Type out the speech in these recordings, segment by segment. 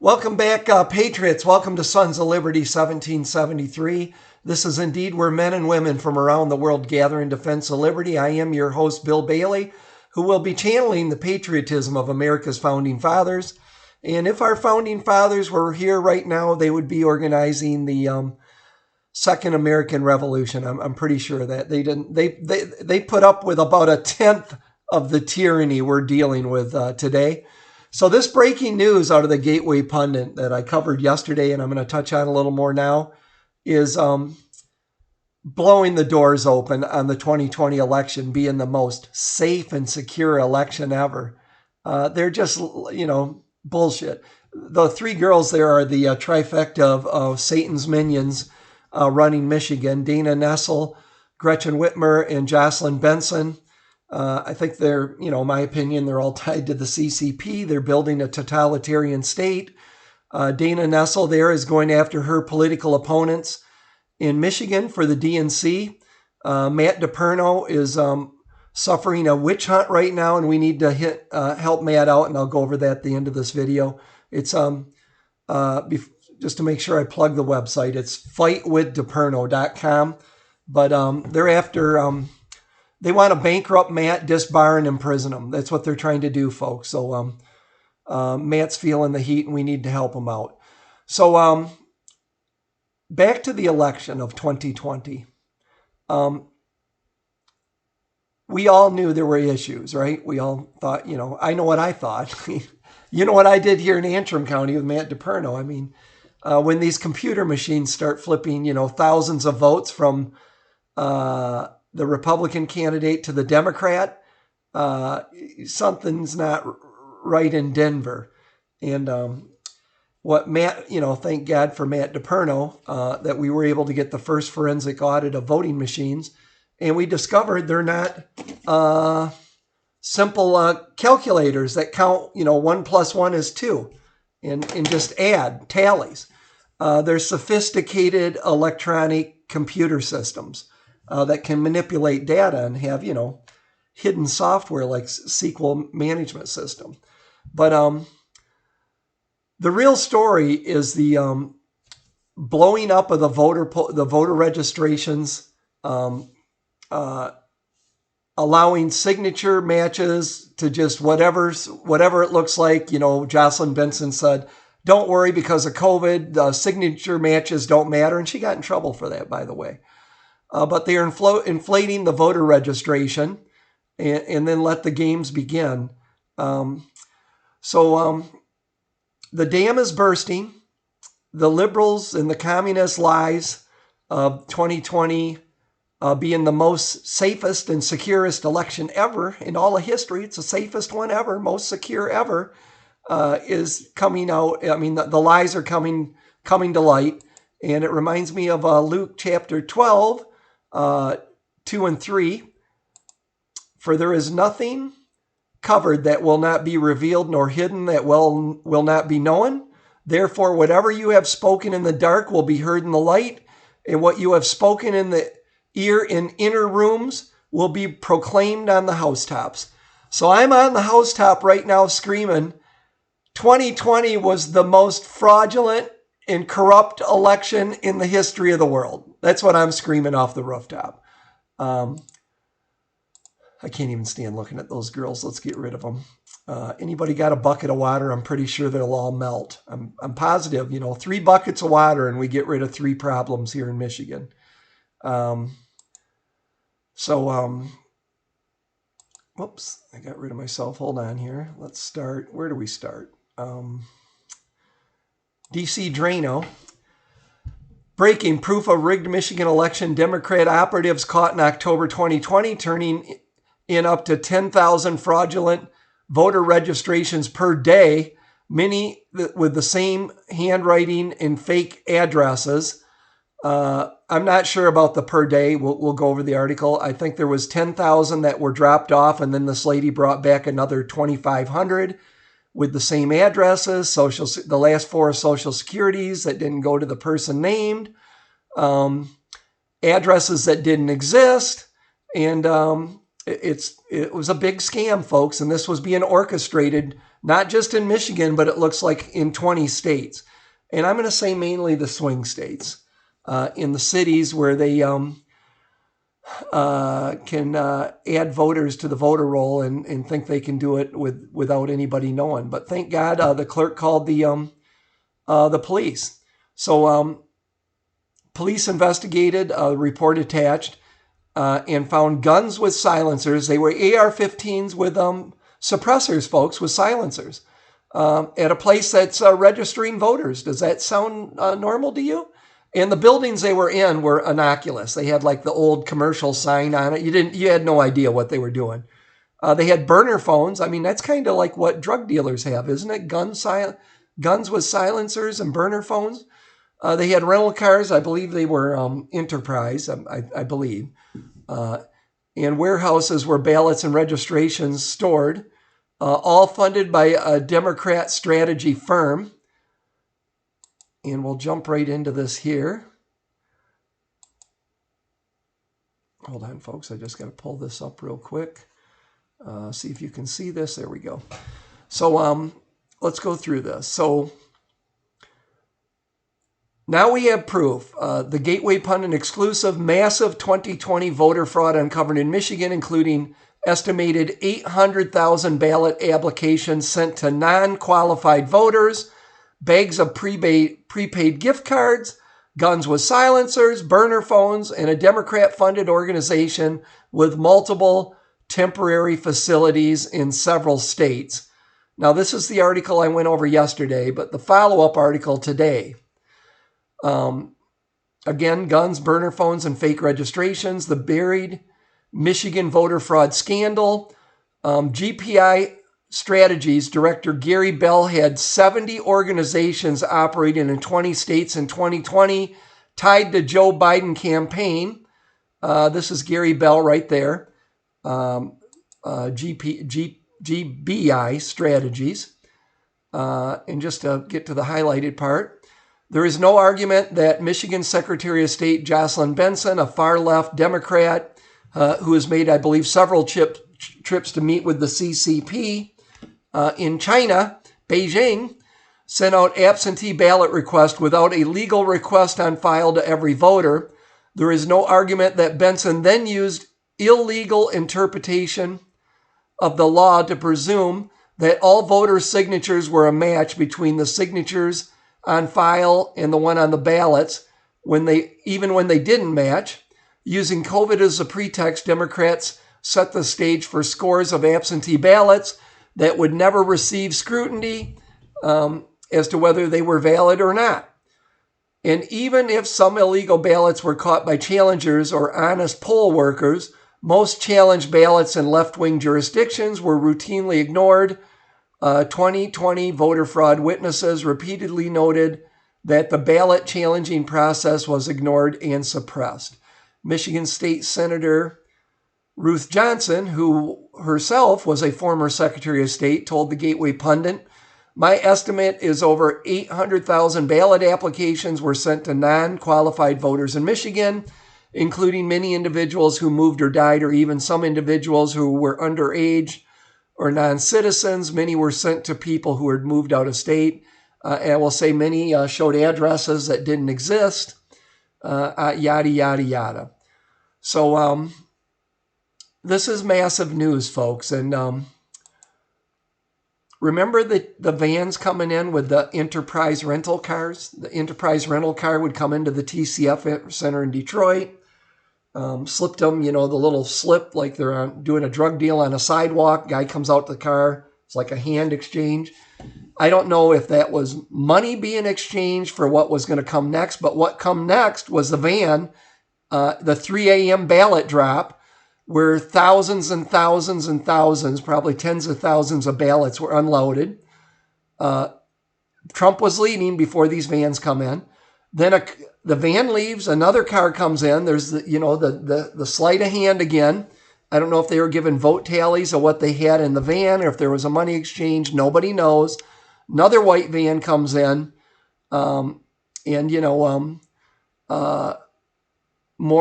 Welcome back, Patriots. Welcome to Sons of Liberty 1773. This is indeed where men and women from around the world gather in defense of liberty. I am your host, Bill Bailey, who will be channeling the patriotism of America's founding fathers. And if our founding fathers were here right now, they would be organizing the Second American Revolution. I'm pretty sure that they didn't. They put up with about a tenth of the tyranny we're dealing with today. So this breaking news out of the Gateway Pundit that I covered yesterday, and I'm going to touch on a little more now, is blowing the doors open on the 2020 election being the most safe and secure election ever. They're just, bullshit. The three girls there are the trifecta of Satan's minions running Michigan: Dana Nessel, Gretchen Whitmer, and Jocelyn Benson. I think they're, in my opinion, they're all tied to the CCP. They're building a totalitarian state. Dana Nessel there is going after her political opponents in Michigan for the DNC. Matt DePerno is suffering a witch hunt right now, and we need to help Matt out, and I'll go over that at the end of this video. It's just to make sure I plug the website. It's fightwithdeperno.com, but they're after... They want to bankrupt Matt, disbar, and imprison him. That's what they're trying to do, folks. So Matt's feeling the heat, and we need to help him out. So back to the election of 2020. We all knew there were issues, right? We all thought, I know what I thought. You know what I did here in Antrim County with Matt DePerno. I mean, when these computer machines start flipping, thousands of votes from... the Republican candidate to the Democrat, something's not right in Denver. And what Matt, thank God for Matt DePerno, that we were able to get the first forensic audit of voting machines. And we discovered they're not simple calculators that count, 1 + 1 is 2 and just add tallies. They're sophisticated electronic computer systems that can manipulate data and have, hidden software like SQL management system. But the real story is the blowing up of the voter registrations, allowing signature matches to just whatever it looks like. Jocelyn Benson said, "Don't worry, because of COVID, the signature matches don't matter," and she got in trouble for that, by the way. But they are inflating the voter registration and then let the games begin. So the dam is bursting. The liberals and the communist lies of 2020 being the most safest and securest election ever in all of history. It's the safest one ever, most secure ever, is coming out. I mean, the lies are coming to light. And it reminds me of Luke chapter 12, 2 and 3. "For there is nothing covered that will not be revealed, nor hidden that will not be known. Therefore, whatever you have spoken in the dark will be heard in the light, and what you have spoken in the ear in inner rooms will be proclaimed on the housetops." So I'm on the housetop right now screaming, 2020 was the most fraudulent and corrupt election in the history of the world. That's what I'm screaming off the rooftop. I can't even stand looking at those girls. Let's get rid of them. Anybody got a bucket of water? I'm pretty sure they'll all melt. I'm positive, 3 buckets of water and we get rid of 3 problems here in Michigan. Whoops, I got rid of myself. Hold on here. Let's start. Where do we start? DC Drano. Breaking: proof of rigged Michigan election. Democrat operatives caught in October 2020 turning in up to 10,000 fraudulent voter registrations per day, many with the same handwriting and fake addresses. I'm not sure about the per day. We'll go over the article. I think there was 10,000 that were dropped off, and then this lady brought back another 2,500 with the same addresses, the last 4 social securities that didn't go to the person named, addresses that didn't exist, and it was a big scam, folks. And this was being orchestrated not just in Michigan, but it looks like in 20 states. And I'm going to say mainly the swing states, in the cities where they can add voters to the voter roll and think they can do it without anybody knowing. But thank God the clerk called the police. So police investigated, report attached, and found guns with silencers. They were AR-15s with suppressors, folks, with silencers, at a place that's registering voters. Does that sound normal to you? And the buildings they were in were innocuous. They had like the old commercial sign on it. You had no idea what they were doing. They had burner phones. I mean, that's kind of like what drug dealers have, isn't it? Guns with silencers and burner phones. They had rental cars. I believe they were Enterprise, I believe. And warehouses where ballots and registrations stored, all funded by a Democrat strategy firm. And we'll jump right into this here. Hold on, folks. I just got to pull this up real quick. See if you can see this. There we go. So let's go through this. So now we have proof. The Gateway Pundit exclusive massive 2020 voter fraud uncovered in Michigan, including estimated 800,000 ballot applications sent to non-qualified voters, bags of prepaid gift cards, guns with silencers, burner phones, and a Democrat-funded organization with multiple temporary facilities in several states. Now, this is the article I went over yesterday, but the follow-up article today. Again, guns, burner phones, and fake registrations, the buried Michigan voter fraud scandal. GPI Strategies Director Gary Bell had 70 organizations operating in 20 states in 2020 tied to Joe Biden campaign. This is Gary Bell right there. GBI Strategies. And just to get to the highlighted part, there is no argument that Michigan Secretary of State Jocelyn Benson, a far-left Democrat who has made, I believe, several trips to meet with the CCP, in China, Beijing, sent out absentee ballot requests without a legal request on file to every voter. There is no argument that Benson then used illegal interpretation of the law to presume that all voter signatures were a match between the signatures on file and the one on the ballots, even when they didn't match. Using COVID as a pretext, Democrats set the stage for scores of absentee ballots that would never receive scrutiny as to whether they were valid or not. And even if some illegal ballots were caught by challengers or honest poll workers, most challenged ballots in left-wing jurisdictions were routinely ignored. 2020 voter fraud witnesses repeatedly noted that the ballot challenging process was ignored and suppressed. Michigan State Senator Ruth Johnson, who herself was a former Secretary of State, told the Gateway Pundit, "My estimate is over 800,000 ballot applications were sent to non-qualified voters in Michigan, including many individuals who moved or died, or even some individuals who were underage or non-citizens. Many were sent to people who had moved out of state. And I will say many showed addresses that didn't exist, yada, yada, yada." So this is massive news, folks. And remember the vans coming in with the Enterprise rental cars? The Enterprise rental car would come into the TCF Center in Detroit, slipped them, the little slip like they're doing a drug deal on a sidewalk. Guy comes out the car. It's like a hand exchange. I don't know if that was money being exchanged for what was going to come next, but what come next was the van, the 3 a.m. ballot drop, where thousands and thousands and thousands, probably tens of thousands of ballots were unloaded. Trump was leading before these vans come in. Then the van leaves, another car comes in. There's the sleight of hand again. I don't know if they were given vote tallies of what they had in the van or if there was a money exchange. Nobody knows. Another white van comes in, more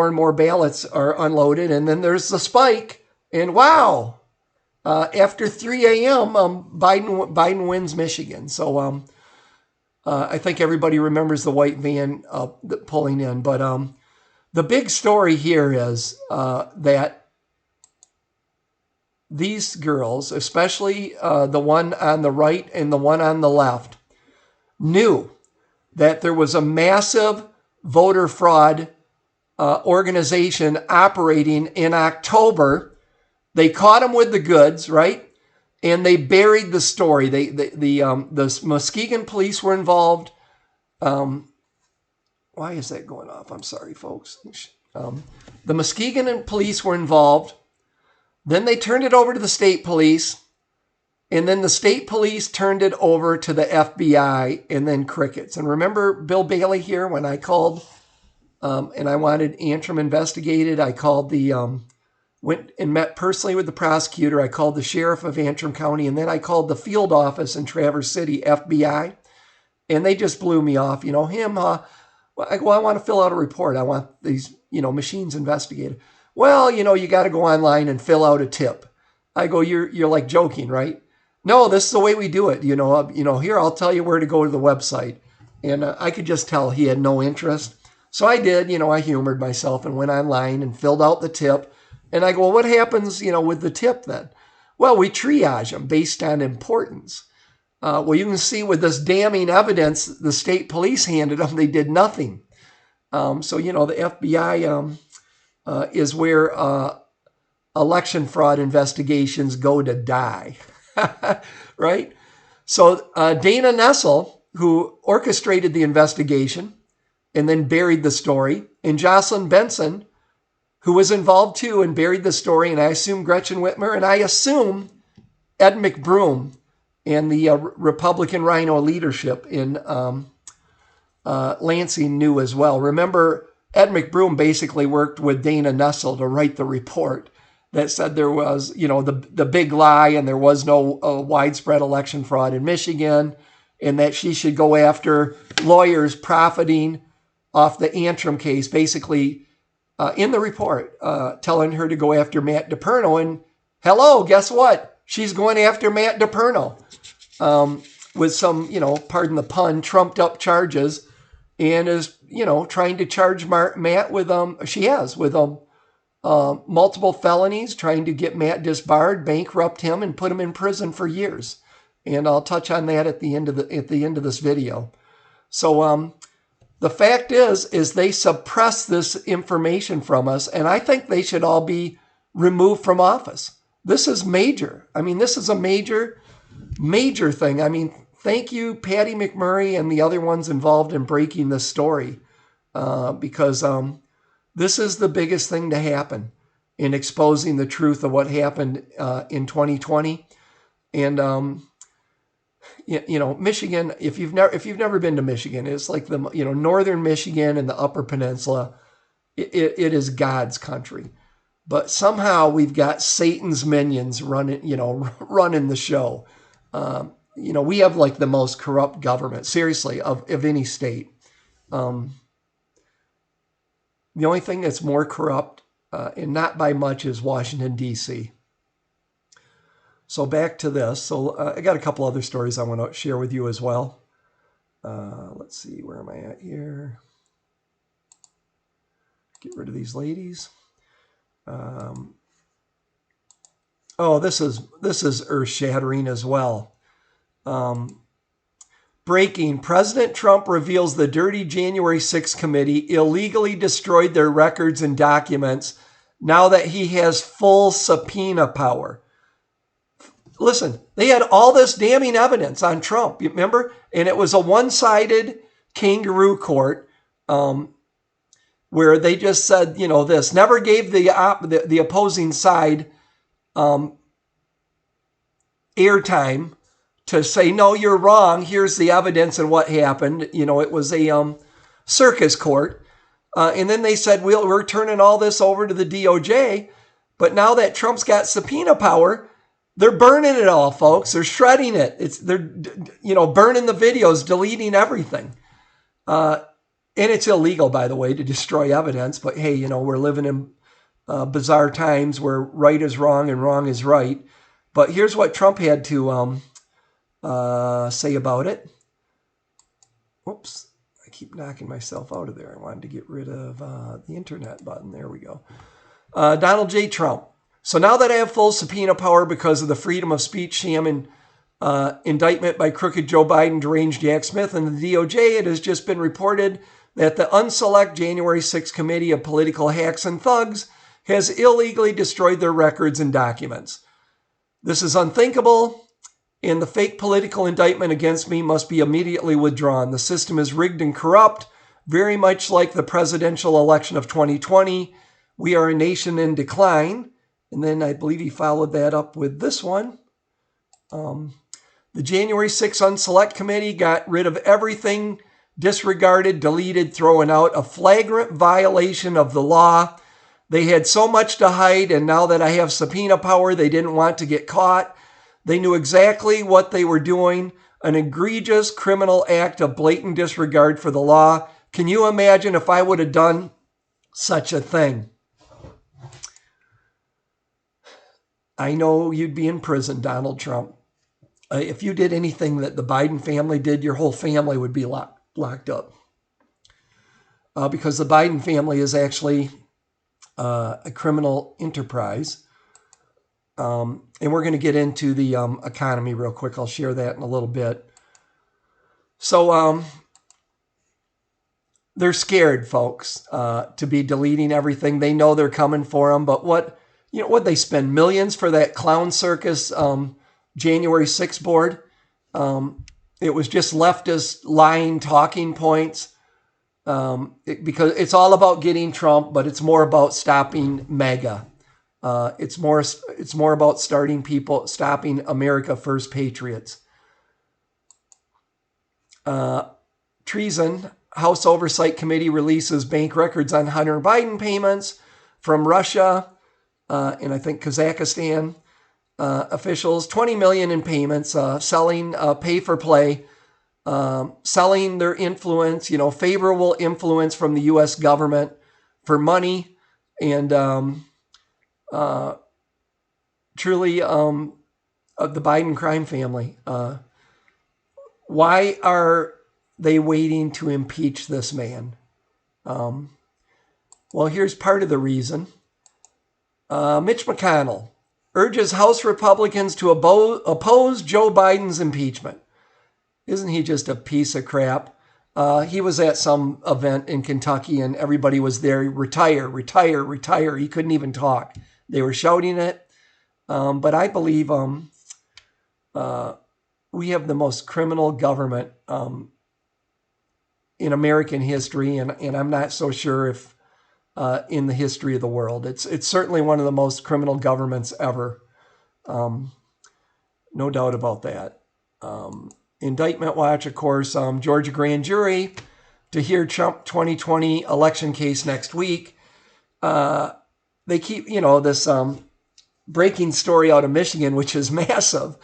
and more ballots are unloaded. And then there's the spike. And wow, after 3 a.m., Biden wins Michigan. So I think everybody remembers the white van pulling in. But the big story here is that these girls, especially the one on the right and the one on the left, knew that there was a massive voter fraud organization operating in October. They caught them with the goods, right? And they buried the story. The Muskegon police were involved. Why is that going off? I'm sorry, folks. The Muskegon police were involved. Then they turned it over to the state police. And then the state police turned it over to the FBI, and then crickets. And remember Bill Bailey here when I called and I wanted Antrim investigated? I called went and met personally with the prosecutor. I called the sheriff of Antrim County, and then I called the field office in Traverse City, FBI, and they just blew me off. You know, I want to fill out a report. I want these, machines investigated. Well, you got to go online and fill out a tip. I go, you're like joking, right? No, this is the way we do it. Here, I'll tell you where to go to the website. And I could just tell he had no interest. So I did, I humored myself and went online and filled out the tip. And I go, well, what happens, with the tip then? Well, we triage them based on importance. Well, you can see with this damning evidence the state police handed them, they did nothing. So, the FBI is where election fraud investigations go to die, right? So Dana Nessel, who orchestrated the investigation and then buried the story, and Jocelyn Benson, who was involved too and buried the story, and I assume Gretchen Whitmer, and I assume Ed McBroom and the Republican Rhino leadership in Lansing knew as well. Remember, Ed McBroom basically worked with Dana Nessel to write the report that said there was, the big lie and there was no widespread election fraud in Michigan, and that she should go after lawyers profiting off the Antrim case, basically in the report, telling her to go after Matt DePerno. And hello, guess what? She's going after Matt DePerno with some, pardon the pun, trumped up charges, and is, trying to charge Matt with, multiple felonies, trying to get Matt disbarred, bankrupt him, and put him in prison for years. And I'll touch on that at the end of this video. So the fact is they suppress this information from us, and I think they should all be removed from office. This is major. I mean, this is a major, major thing. I mean, thank you, Patty McMurray and the other ones involved in breaking this story, because this is the biggest thing to happen in exposing the truth of what happened in 2020. And Michigan, if you've never been to Michigan, it's like the northern Michigan and the Upper Peninsula. It is God's country, but somehow we've got Satan's minions running the show. We have like the most corrupt government, seriously, of any state. The only thing that's more corrupt, and not by much, is Washington, D.C. So back to this. So I got a couple other stories I want to share with you as well. Let's see, where am I at here? Get rid of these ladies. This is earth-shattering as well. Breaking, President Trump reveals the dirty January 6th committee illegally destroyed their records and documents now that he has full subpoena power. Listen, they had all this damning evidence on Trump, you remember? And it was a one-sided kangaroo court where they just said, this. Never gave the opposing side airtime to say, no, you're wrong. Here's the evidence and what happened. It was a circus court. And then they said, we're turning all this over to the DOJ. But now that Trump's got subpoena power, they're burning it all, folks. They're shredding it. They're burning the videos, deleting everything. And it's illegal, by the way, to destroy evidence. But hey, we're living in bizarre times where right is wrong and wrong is right. But here's what Trump had to say about it. Whoops, I keep knocking myself out of there. I wanted to get rid of the internet button. There we go. Donald J. Trump. So now that I have full subpoena power because of the freedom of speech sham and indictment by crooked Joe Biden, deranged Jack Smith, and the DOJ, it has just been reported that the unselect January 6th committee of political hacks and thugs has illegally destroyed their records and documents. This is unthinkable, and the fake political indictment against me must be immediately withdrawn. The system is rigged and corrupt, very much like the presidential election of 2020. We are a nation in decline. And then I believe he followed that up with this one. The January 6th Unselect Committee got rid of everything, disregarded, deleted, thrown out, a flagrant violation of the law. They had so much to hide, and now that I have subpoena power, they didn't want to get caught. They knew exactly what they were doing, an egregious criminal act of blatant disregard for the law. Can you imagine if I would have done such a thing? I know you'd be in prison, Donald Trump. If you did anything that the Biden family did, your whole family would be locked up. Because the Biden family is actually a criminal enterprise. And we're going to get into the economy real quick. I'll share that in a little bit. So they're scared, folks, to be deleting everything. They know they're coming for them. But what they spend millions for that clown circus January 6th board. It was just leftist lying talking points because it's all about getting Trump, but it's more about stopping MAGA. It's more about stopping America First patriots. Treason. House Oversight Committee releases bank records on Hunter Biden payments from Russia and I think Kazakhstan. Officials, $20 million in payments, selling pay for play, selling their influence, favorable influence from the U.S. government for money, and truly the Biden crime family. Why are they waiting to impeach this man? Well, here's part of the reason. Mitch McConnell urges House Republicans to oppose Joe Biden's impeachment. Isn't he just a piece of crap? He was at some event in Kentucky and everybody was there. Retire, retire, retire. He couldn't even talk. They were shouting it. But I believe we have the most criminal government in American history, and I'm not so sure if in the history of the world. It's certainly one of the most criminal governments ever. No doubt about that. Indictment watch, of course, Georgia grand jury to hear Trump 2020 election case next week. They keep, this breaking story out of Michigan, which is massive.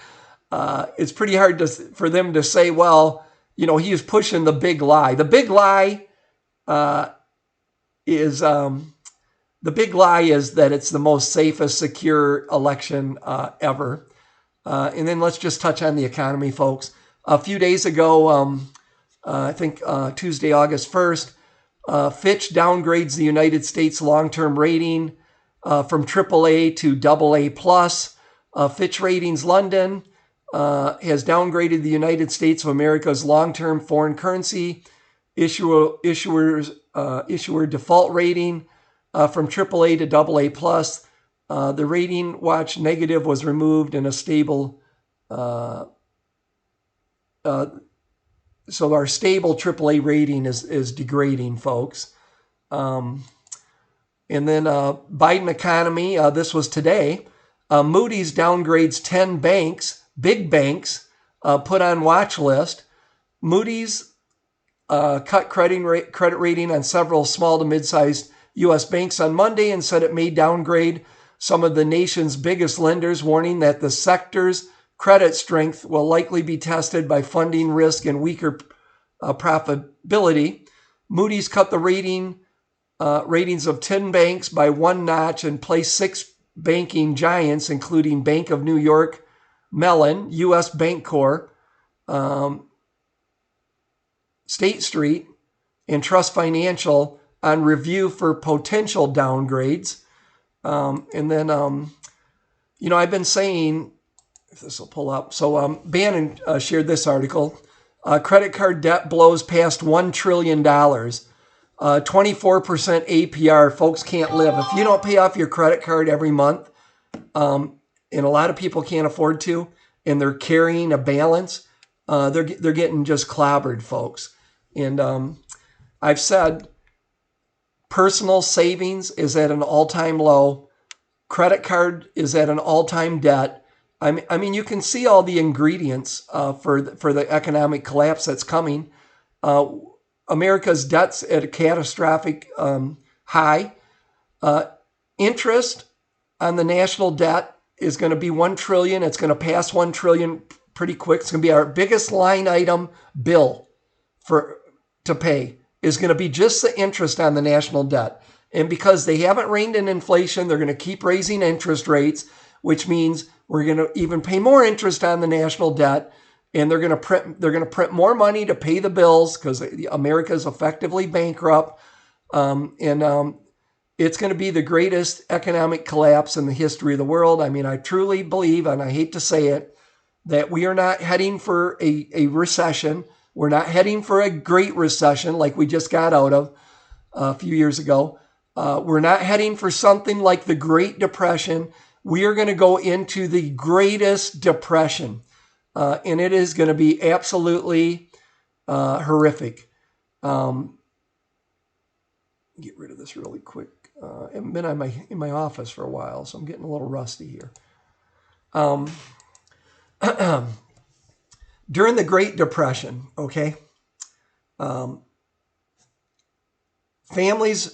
It's pretty hard for them to say, well, he is pushing the big lie. The big lie is that it's the most safest, secure election ever. And then let's just touch on the economy, folks. A few days ago, I think Tuesday, August 1st, Fitch downgrades the United States long-term rating from AAA to AA+. Fitch Ratings London has downgraded the United States of America's long-term foreign currency issuer default rating from AAA to AA+. The rating watch negative was removed and a stable. So our stable AAA rating is degrading, folks. And then Biden economy. This was today. Moody's downgrades 10 banks, big banks, put on watch list. Moody's cut credit rating on several small to mid-sized U.S. banks on Monday and said it may downgrade some of the nation's biggest lenders, warning that the sector's credit strength will likely be tested by funding risk and weaker profitability. Moody's cut the ratings of 10 banks by one notch and placed 6 banking giants, including Bank of New York, Mellon, U.S. Bancorp, State Street, and Trust Financial on review for potential downgrades. And then, I've been saying, if this will pull up. So Bannon shared this article. Credit card debt blows past $1 trillion. 24% APR. Folks can't live. If you don't pay off your credit card every month, and a lot of people can't afford to, and they're carrying a balance, they're getting just clobbered, folks. And I've said personal savings is at an all-time low. Credit card is at an all-time debt. I mean, you can see all the ingredients for the economic collapse that's coming. America's debt's at a catastrophic high. Interest on the national debt is going to be $1 trillion. It's going to pass $1 trillion pretty quick. It's going to be our biggest line item bill to pay is going to be just the interest on the national debt. And because they haven't reined in inflation, they're going to keep raising interest rates, which means we're going to even pay more interest on the national debt, and they're going to print more money to pay the bills because America is effectively bankrupt. It's going to be the greatest economic collapse in the history of the world. I mean, I truly believe, and I hate to say it, that we are not heading for a recession. We're not heading for a great recession like we just got out of a few years ago. We're not heading for something like the Great Depression. We are going to go into the greatest depression, and it is going to be absolutely horrific. Get rid of this really quick. I haven't been in my office for a while, so I'm getting a little rusty here. During the Great Depression, okay,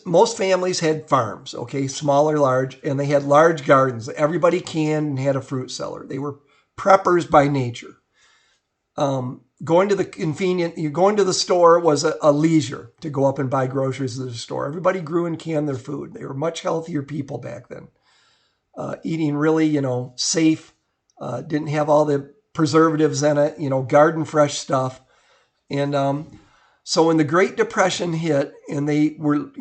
most families had farms, okay, small or large, and they had large gardens. Everybody canned and had a fruit cellar. They were preppers by nature. Going to the store was a leisure to go up and buy groceries at the store. Everybody grew and canned their food. They were much healthier people back then. Eating really, safe, didn't have all the preservatives in it, garden fresh stuff. And so when the Great Depression hit and they were,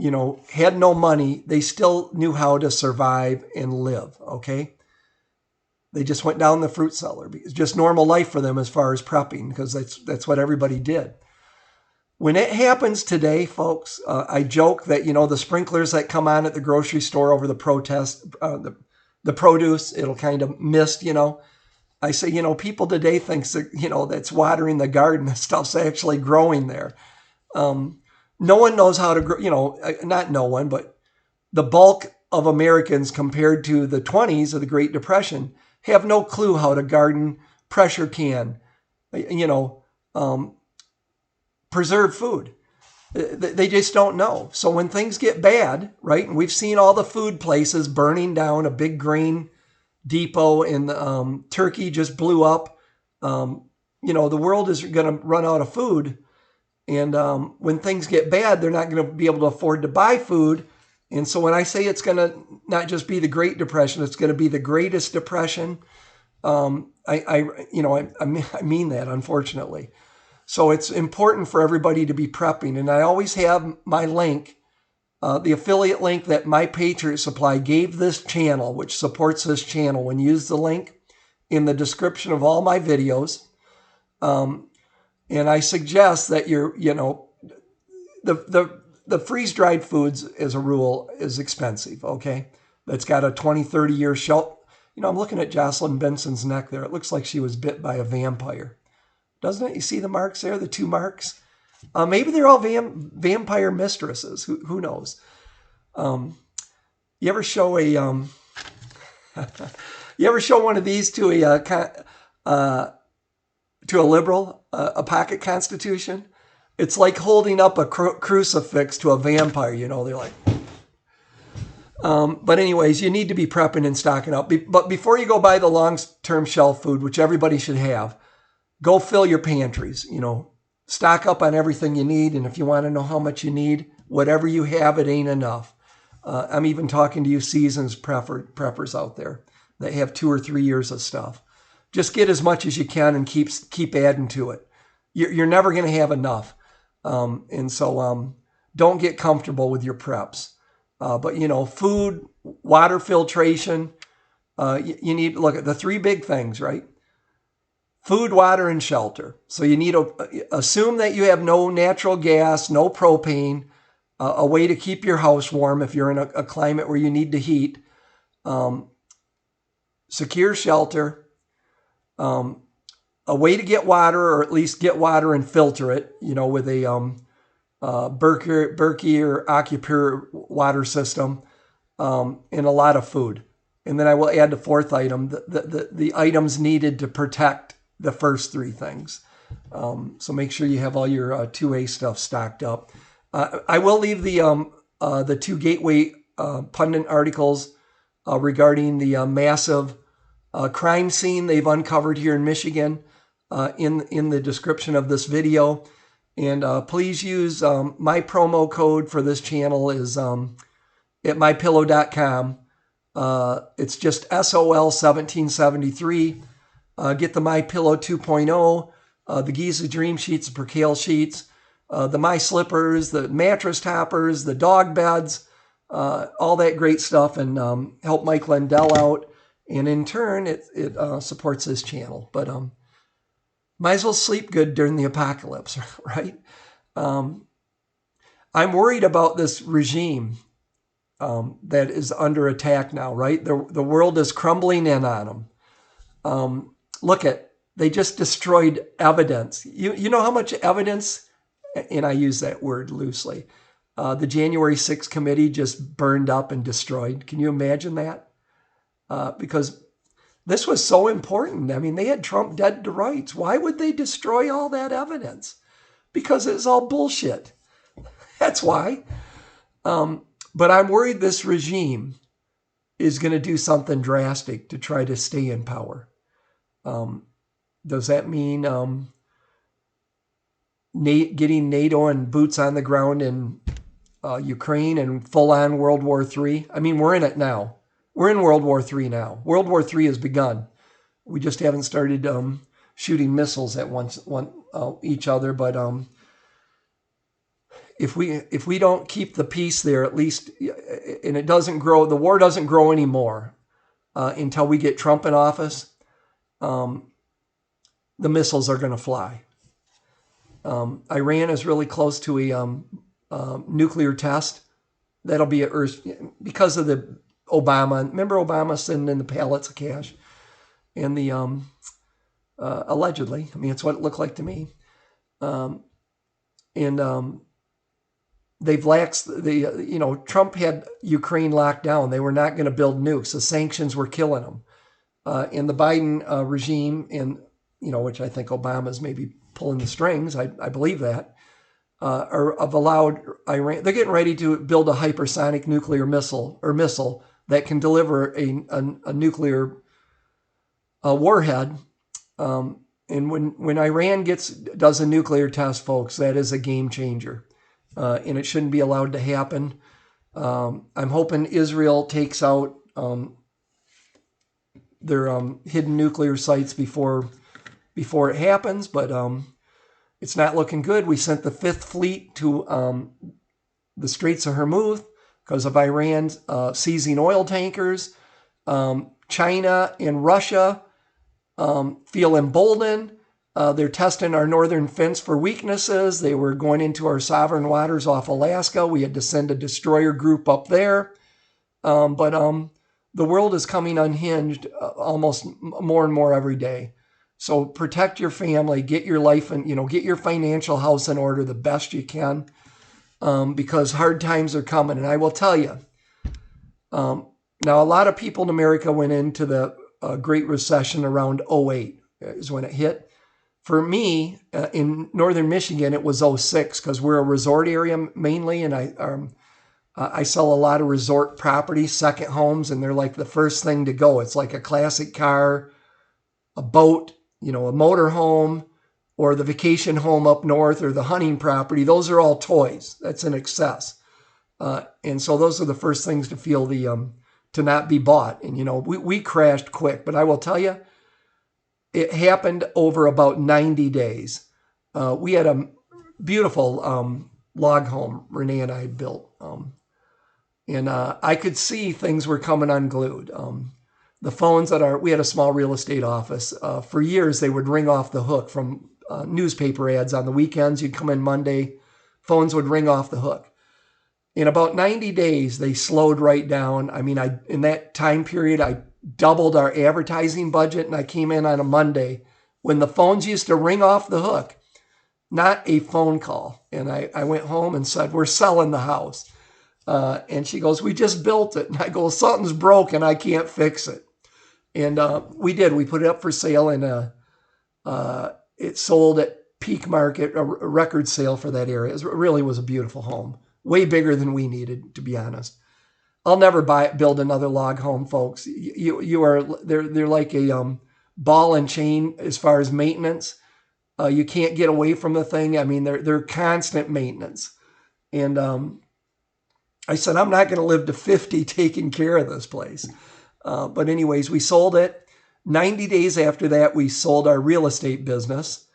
had no money, they still knew how to survive and live, okay? They just went down the fruit cellar. It's just normal life for them as far as prepping because that's what everybody did. When it happens today, folks, I joke that, the sprinklers that come on at the grocery store over the the produce, it'll kind of mist, I say, people today thinks that, that's watering the garden. That stuff's actually growing there. No one knows how to grow, not no one, but the bulk of Americans compared to the 20s of the Great Depression have no clue how to garden, pressure can, preserve food. They just don't know. So when things get bad, right, and we've seen all the food places burning down, a big grain depot in Turkey just blew up. The world is going to run out of food. And when things get bad, they're not going to be able to afford to buy food. And so when I say it's going to not just be the Great Depression, it's going to be the greatest depression. I mean that, unfortunately. So it's important for everybody to be prepping. And I always have my link, the affiliate link that My Patriot Supply gave this channel, which supports this channel. When you use the link in the description of all my videos, and I suggest that the freeze-dried foods, as a rule, is expensive, okay? That's got a 20, 30-year shelf. I'm looking at Jocelyn Benson's neck there. It looks like she was bit by a vampire. Doesn't it? You see the marks there, the 2 marks? Maybe they're all vampire mistresses. Who knows? You ever show you ever show one of these to a liberal, a pocket constitution? It's like holding up a crucifix to a vampire, they're like. But anyways, you need to be prepping and stocking up. But before you go buy the long-term shelf food, which everybody should have, go fill your pantries, stock up on everything you need. And if you want to know how much you need, whatever you have, it ain't enough. I'm even talking to you seasons preppers out there that have 2 or 3 years of stuff. Just get as much as you can and keep adding to it. You're never going to have enough. And so don't get comfortable with your preps. But, you know, food, water filtration, you need, look at the 3 big things, right? Food, water, and shelter. So you need to assume that you have no natural gas, no propane, a way to keep your house warm if you're in a climate where you need to heat, secure shelter, a way to get water, or at least get water and filter it, you know, with a Berkey or AquaPure water system, and a lot of food. And then I will add the 4th item, the items needed to protect the first 3 things. So make sure you have all your 2A stuff stocked up. I will leave the 2 Gateway pundit articles regarding the massive crime scene they've uncovered here in Michigan in the description of this video. And please use my promo code for this channel is at mypillow.com. It's just SOL1773. Get the My Pillow 2.0, the Giza Dream Sheets, the Percale Sheets, the My Slippers, the mattress toppers, the dog beds, all that great stuff, and help Mike Lindell out. And in turn, it supports this channel. But might as well sleep good during the apocalypse, right? I'm worried about this regime that is under attack now, right? The world is crumbling in on them. Look they just destroyed evidence. You know how much evidence, and I use that word loosely, the January 6th committee just burned up and destroyed. Can you imagine that? Because this was so important. I mean, they had Trump dead to rights. Why would they destroy all that evidence? Because it's all bullshit. That's why. But I'm worried this regime is going to do something drastic to try to stay in power. Does that mean getting NATO and boots on the ground in Ukraine and full-on World War III? I mean, we're in it now. We're in World War III now. World War III has begun. We just haven't started shooting missiles at each other. But if we don't keep the peace there, at least, and it doesn't grow, the war doesn't grow anymore until we get Trump in office, the missiles are going to fly. Iran is really close to a nuclear test. That'll be because of the Obama. Remember Obama sending in the pallets of cash, and the allegedly. I mean, it's what it looked like to me. They've laxed Trump had Ukraine locked down. They were not going to build nukes. The sanctions were killing them. And the Biden regime, and which I think Obama's maybe pulling the strings, I believe that, have allowed Iran. They're getting ready to build a hypersonic nuclear missile that can deliver a nuclear warhead. And when Iran does a nuclear test, folks, that is a game changer. And it shouldn't be allowed to happen. I'm hoping Israel takes out their hidden nuclear sites before it happens, but it's not looking good. We sent the 5th Fleet to the Straits of Hormuz because of Iran seizing oil tankers. China and Russia feel emboldened. They're testing our northern fence for weaknesses. They were going into our sovereign waters off Alaska. We had to send a destroyer group up there. But the world is coming unhinged almost more and more every day. So protect your family, get your life and get your financial house in order the best you can, because hard times are coming. And I will tell you, now a lot of people in America went into the Great Recession around 2008 is when it hit. For me, in northern Michigan, it was 2006 because we're a resort area mainly, and I sell a lot of resort properties, second homes, and they're like the first thing to go. It's like a classic car, a boat, a motor home, or the vacation home up north, or the hunting property. Those are all toys. That's an excess. And so those are the first things to feel to not be bought. And, we crashed quick, but I will tell you, it happened over about 90 days. We had a beautiful log home Renee and I had built. And I could see things were coming unglued. The phones we had a small real estate office. For years, they would ring off the hook from newspaper ads on the weekends. You'd come in Monday, phones would ring off the hook. In about 90 days, they slowed right down. I mean, in that time period, I doubled our advertising budget, and I came in on a Monday when the phones used to ring off the hook, not a phone call. And I went home and said, we're selling the house. And she goes, we just built it. And I go, something's broken. I can't fix it. And we did. We put it up for sale, and it sold at peak market, a record sale for that area. It really was a beautiful home. Way bigger than we needed, to be honest. I'll never build another log home, folks. They're like a ball and chain as far as maintenance. You can't get away from the thing. I mean, they're constant maintenance. And I said, I'm not going to live to 50 taking care of this place. But anyways, we sold it. 90 days after that, we sold our real estate business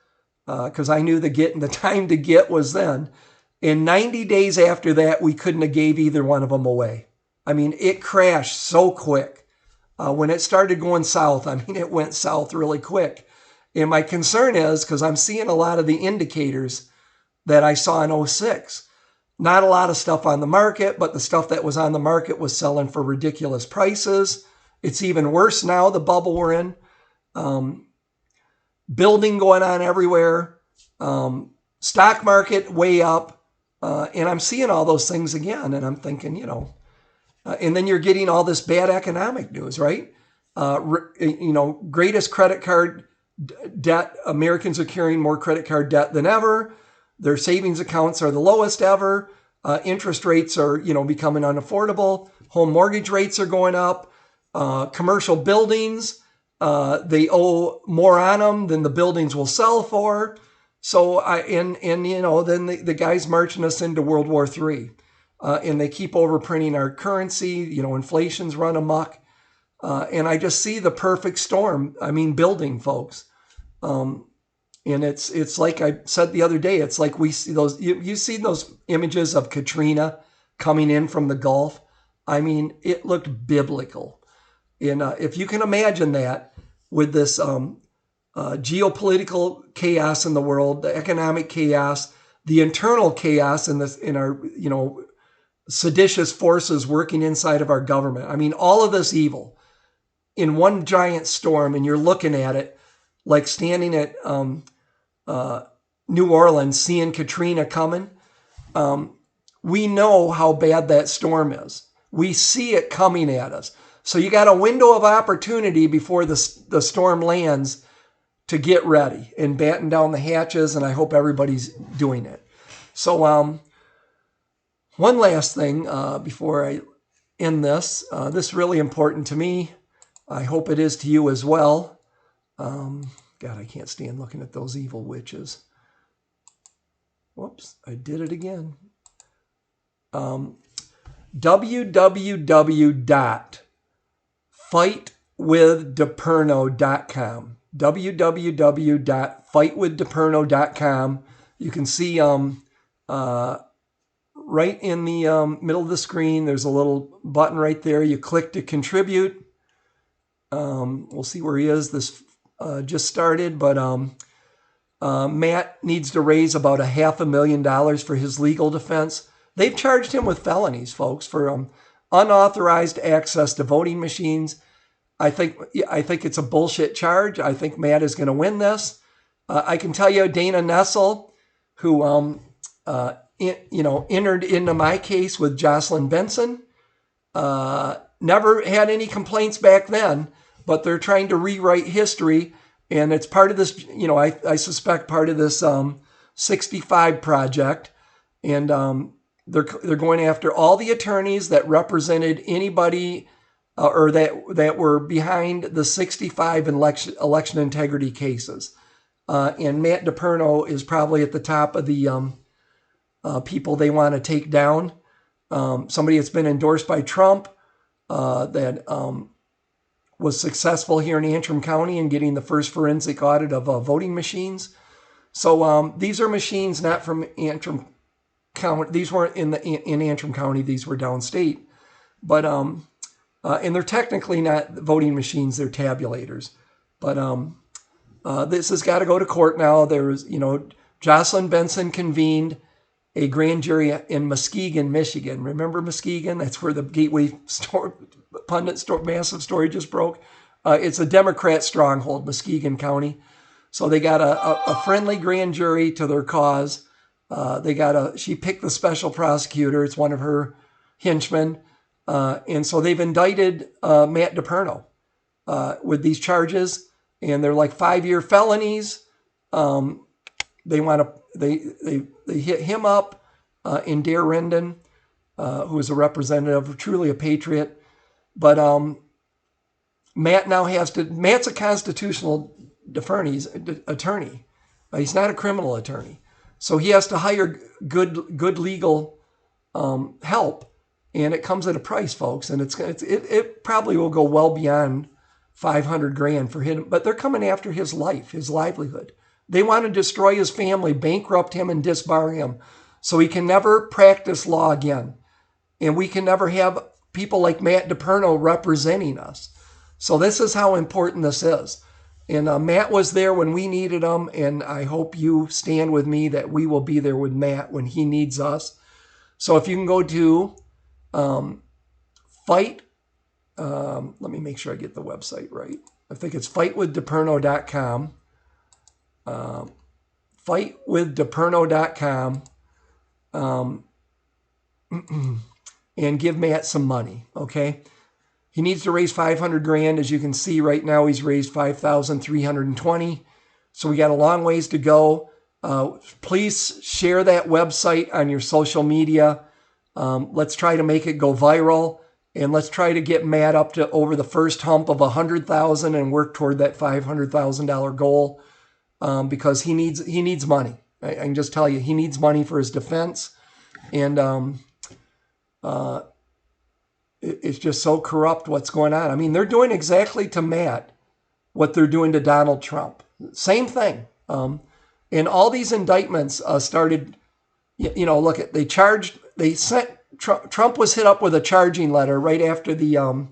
because I knew the time to get was then. And 90 days after that, we couldn't have gave either one of them away. I mean, it crashed so quick. When it started going south, I mean, it went south really quick. And my concern is, because I'm seeing a lot of the indicators that I saw in '06. Not a lot of stuff on the market, but the stuff that was on the market was selling for ridiculous prices. It's even worse now, the bubble we're in. Building going on everywhere. Stock market way up. And I'm seeing all those things again, and I'm thinking, and then you're getting all this bad economic news, right? Greatest credit card debt. Americans are carrying more credit card debt than ever. Their savings accounts are the lowest ever. Interest rates are, becoming unaffordable. Home mortgage rates are going up. Commercial buildings, they owe more on them than the buildings will sell for. So then the guys marching us into World War III, and they keep overprinting our currency. Inflation's run amok, and I just see the perfect storm. I mean, building, folks, and it's like I said the other day. It's like we see those. You've seen those images of Katrina coming in from the Gulf. I mean, it looked biblical, and if you can imagine that with this. Geopolitical chaos in the world, the economic chaos, the internal chaos in our seditious forces working inside of our government. I mean, all of this evil in one giant storm, and you're looking at it like standing at New Orleans, seeing Katrina coming. We know how bad that storm is. We see it coming at us. So you got a window of opportunity before the storm lands to get ready and batten down the hatches, and I hope everybody's doing it. So one last thing before I end this. This is really important to me. I hope it is to you as well. God, I can't stand looking at those evil witches. Whoops, I did it again. www.fightwithdeperno.com. www.fightwithdeperno.com. You can see right in the middle of the screen, there's a little button right there. You click to contribute. We'll see where he is. This just started, but Matt needs to raise about $500,000 for his legal defense. They've charged him with felonies, folks, for unauthorized access to voting machines. I think it's a bullshit charge. I think Matt is going to win this. I can tell you, Dana Nessel, who entered into my case with Jocelyn Benson, never had any complaints back then, but they're trying to rewrite history, and it's part of this. I suspect part of this 65 project, and they're going after all the attorneys that represented anybody. Or that were behind the 65 election integrity cases. And Matt DePerno is probably at the top of the people they want to take down. somebody that's been endorsed by Trump, that was successful here in Antrim County in getting the first forensic audit of voting machines. So these are machines not from Antrim County. These weren't in Antrim County. These were downstate. But and they're technically not voting machines. They're tabulators. But this has got to go to court now. There's, Jocelyn Benson convened a grand jury in Muskegon, Michigan. Remember Muskegon? That's where the Gateway massive story just broke. It's a Democrat stronghold, Muskegon County. So they got a friendly grand jury to their cause. She picked the special prosecutor. It's one of her henchmen. And so they've indicted Matt DePerno with these charges, and they're like 5-year felonies. They hit him up in Dare Rendon, who is a representative, truly a patriot. But Matt now Matt's a constitutional attorney. He's not a criminal attorney. So he has to hire good legal help, and it comes at a price, folks. And it probably will go well beyond $500,000 for him. But they're coming after his life, his livelihood. They want to destroy his family, bankrupt him, and disbar him, so he can never practice law again, and we can never have people like Matt DePerno representing us. So this is how important this is. And Matt was there when we needed him, and I hope you stand with me that we will be there with Matt when he needs us. So if you can go to let me make sure I get the website right. I think it's fightwithdeperno.com. Fightwithdeperno.com. And give Matt some money, okay? He needs to raise $500,000. As you can see right now, he's raised $5,320. So we got a long ways to go. Please share that website on your social media. Let's try to make it go viral, and let's try to get Matt up to over the first hump of 100,000 and work toward that $500,000 goal, because he needs money. I can just tell you, he needs money for his defense, and it's just so corrupt what's going on. I mean, they're doing exactly to Matt what they're doing to Donald Trump. Same thing. And all these indictments started, Trump was hit up with a charging letter right after the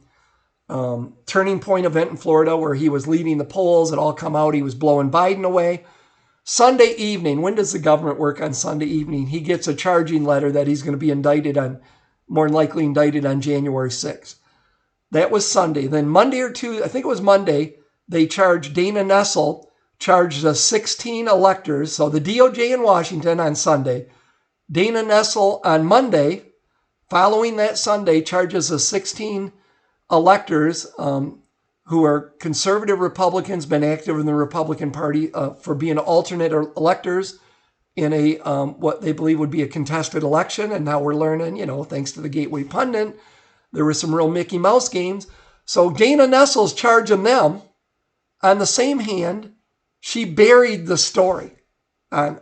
Turning Point event in Florida, where he was leading the polls. It all come out. He was blowing Biden away. Sunday evening, when does the government work on Sunday evening? He gets a charging letter that he's going to be more than likely indicted on January 6th. That was Sunday. Then Monday or Tuesday, I think it was Monday, they charged Dana Nessel, charged the 16 electors. So the DOJ in Washington on Sunday. Dana Nessel on Monday, following that Sunday, charges the 16 electors who are conservative Republicans, been active in the Republican Party for being alternate electors in a what they believe would be a contested election. And now we're learning, thanks to the Gateway pundit, there were some real Mickey Mouse games. So Dana Nessel's charging them. On the same hand, she buried the story on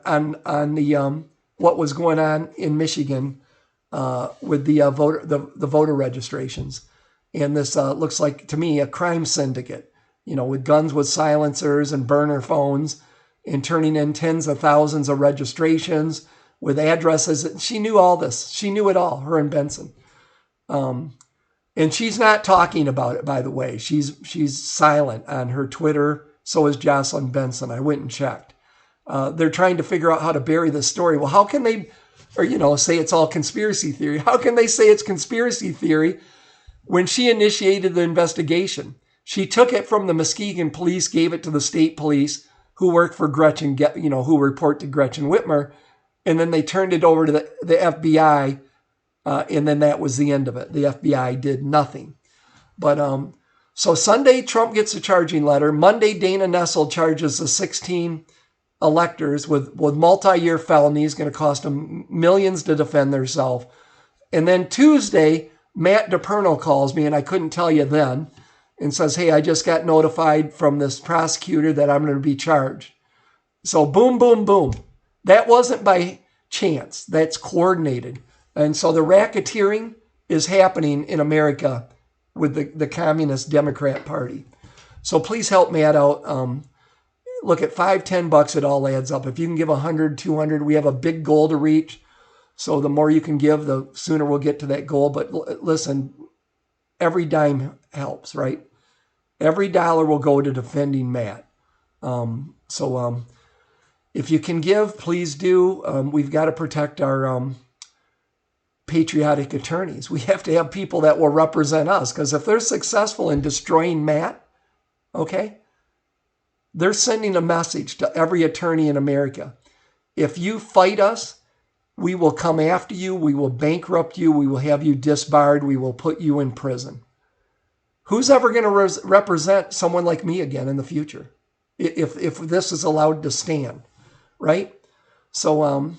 the what was going on in Michigan with the voter registrations. And this looks like, to me, a crime syndicate, with guns with silencers and burner phones, and turning in tens of thousands of registrations with addresses. She knew all this. She knew it all, her and Benson. And she's not talking about it, by the way. She's silent on her Twitter. So is Jocelyn Benson. I went and checked. They're trying to figure out how to bury this story. Well, how can they, say it's all conspiracy theory? How can they say it's conspiracy theory when she initiated the investigation? She took it from the Muskegon police, gave it to the state police, who work for Gretchen, who report to Gretchen Whitmer, and then they turned it over to the FBI, and then that was the end of it. The FBI did nothing. But so Sunday, Trump gets a charging letter. Monday, Dana Nessel charges the 16 electors with multi-year felonies, going to cost them millions to defend themselves. And then Tuesday, Matt DePerno calls me, and I couldn't tell you then, and says, hey, I just got notified from this prosecutor that I'm going to be charged. So boom, boom, boom. That wasn't by chance. That's coordinated. And so the racketeering is happening in America with the Communist Democrat Party. So please help Matt out. Look, at $5, $10, it all adds up. If you can give 100, 200, we have a big goal to reach. So the more you can give, the sooner we'll get to that goal. But listen, every dime helps, right? Every dollar will go to defending Matt. If you can give, please do. We've got to protect our patriotic attorneys. We have to have people that will represent us, because if they're successful in destroying Matt, okay, they're sending a message to every attorney in America. If you fight us, we will come after you. We will bankrupt you. We will have you disbarred. We will put you in prison. Who's ever going to represent someone like me again in the future if this is allowed to stand, right? So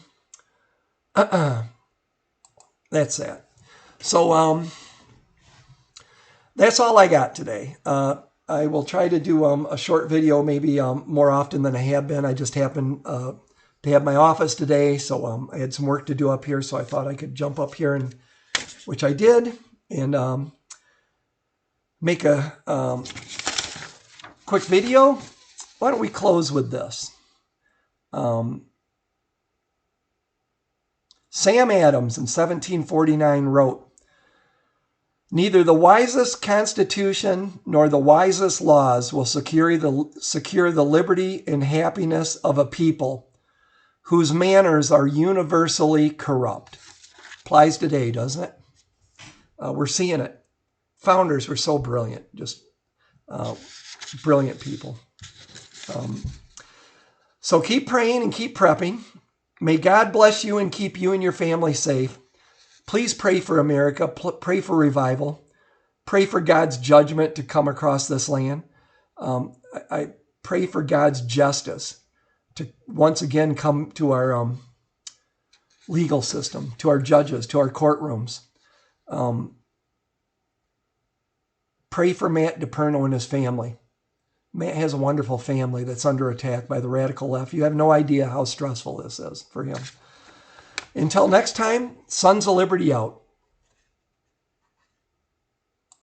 that's that. So that's all I got today. I will try to do a short video maybe more often than I have been. I just happened to have my office today, so I had some work to do up here, so I thought I could jump up here, and which I did, and make a quick video. Why don't we close with this? Sam Adams in 1749 wrote, "Neither the wisest constitution nor the wisest laws will secure the liberty and happiness of a people whose manners are universally corrupt." Applies today, doesn't it? We're seeing it. Founders were so brilliant, just brilliant people. So keep praying and keep prepping. May God bless you and keep you and your family safe. Please pray for America. Pray for revival. Pray for God's judgment to come across this land. I pray for God's justice to once again come to our legal system, to our judges, to our courtrooms. Pray for Matt DePerno and his family. Matt has a wonderful family that's under attack by the radical left. You have no idea how stressful this is for him. Until next time, Sons of Liberty out.